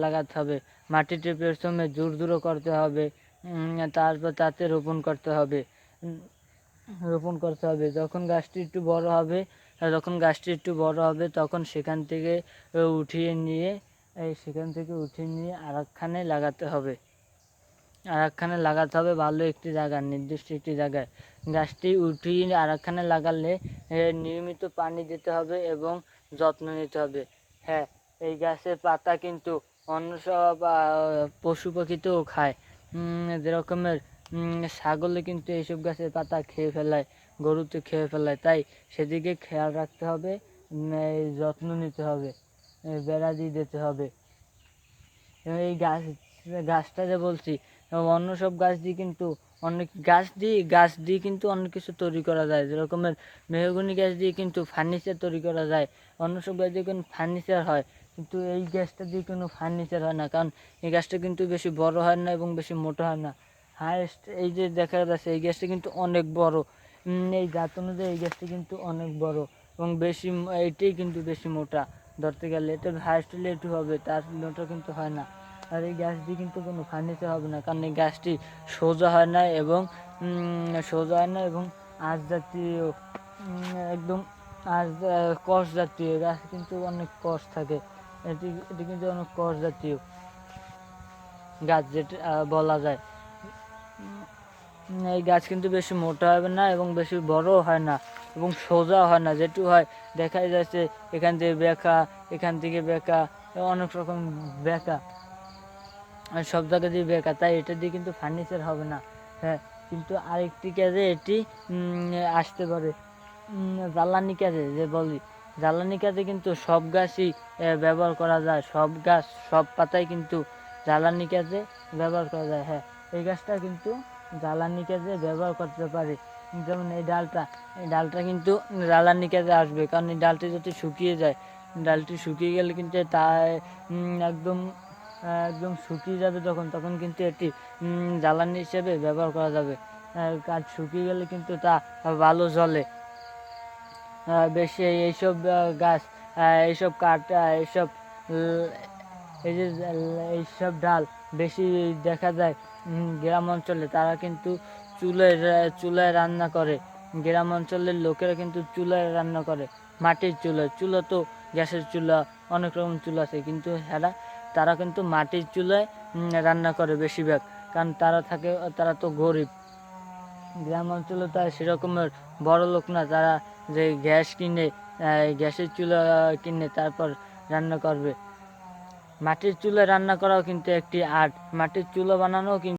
লাগাতে হবে, মাটিতে প্রথমে জোড় করতে হবে, তারপর তাতে রোপণ করতে হবে। যখন গাছটি একটু বড় হবে তখন সেখান থেকে উঠিয়ে নিয়ে আরেকখানে লাগাতে হবে। ভালো একটি জায়গায়, নির্দিষ্ট একটি জায়গায় গাছটি উঠিয়ে আরেকখানে লাগালে নিয়মিত পানি দিতে হবে এবং যত্ন নিতে হবে। হ্যাঁ, এই গাছের পাতা কিন্তু অন্য সব পশু পাখিতেও খায়। যেরকমের ছাগলে কিন্তু এইসব গাছের পাতা খেয়ে ফেলায়, গরুতে খেয়ে ফেলায়, তাই সেদিকে খেয়াল রাখতে হবে, যত্ন নিতে হবে, বেড়া দিয়ে দিতে হবে। এই গাছটা যে বলছি, অন্য সব গাছ দিয়ে কিন্তু গাছ দিয়ে কিন্তু অনেক কিছু তৈরি করা যায়। যেরকমের মেহগনি গাছ দিয়ে কিন্তু ফার্নিচার তৈরি করা যায়, অন্য সব গাছ দিয়ে কিন্তু ফার্নিচার হয়, কিন্তু এই গাছটা দিয়ে কোনো ফার্নিচার হয় না, কারণ এই গাছটা কিন্তু বেশি বড় হয় না এবং বেশি মোটা হয় না। হায়েস্ট এই যে দেখা যাচ্ছে এই গাছটা কিন্তু অনেক বড়, এই জাত অনুযায়ী এই গাছটা কিন্তু অনেক বড় এবং এইটাই কিন্তু বেশি মোটা। ধরতে গেলে এটা হায়েস্ট হলে একটু হবে, তার মোটা কিন্তু হয় না। আর এই গাছ দিয়ে কিন্তু কোনো ফার্নিচার হবে না, কারণ এই গাছটি সোজা হয় না এবং আঁশ জাতীয়, একদম কষ জাতীয় গাছ কিন্তু অনেক কষ থাকে। এটি কিন্তু অনেক কষ জাতীয় গাছ যেটা বলা যায়। এই গাছ কিন্তু বেশি মোটা হবে না এবং বেশি বড়ও হয় না এবং সোজা হয় না, যেটু হয় দেখা যাচ্ছে এখান থেকে বেঁকা, অনেক রকম বেঁকা, সব জায়গা দিয়ে বেঁকা, তাই এটা দিয়ে কিন্তু ফার্নিচার হবে না। হ্যাঁ, কিন্তু আরেকটি কাজে এটি আসতে পারে, জ্বালানি কাজে। জ্বালানি কাজে কিন্তু সব গাছই ব্যবহার করা যায়, সব পাতাই কিন্তু জ্বালানি কাজে ব্যবহার করা যায়। হ্যাঁ, এই গাছটা কিন্তু জ্বালানি কাজে ব্যবহার করতে পারে। যেমন এই ডালটা কিন্তু জ্বালানি কাজে আসবে, কারণ এই ডালটি যদি শুকিয়ে যায়, ডালটি শুকিয়ে গেলে কিন্তু তা একদম শুকিয়ে যাবে, তখন কিন্তু এটি জ্বালানি হিসেবে ব্যবহার করা যাবে। কাঠ শুকিয়ে গেলে কিন্তু তা ভালো জ্বলে। বেশি এইসব গাছ, এইসব কাঠ, এইসব ডাল বেশি দেখা যায় গ্রাম অঞ্চলে। তারা কিন্তু চুলায় রান্না করে। গ্রাম অঞ্চলের লোকেরা কিন্তু চুলায় রান্না করে, মাটির চুলা তো গ্যাসের চুলা, অনেক রকম চুলা আছে, কিন্তু তারা কিন্তু মাটির চুলায় রান্না করে বেশিরভাগ, কারণ তারা তো গরিব। গ্রাম অঞ্চলে তো সেরকমের বড় লোক না, তারা যে গ্যাসের চুলা কিনে তারপর রান্না করবে। মাটির চুলায় রান্না করাও কিন্তু একটি আর্ট, মাটির চুলা বানানো কিন্তু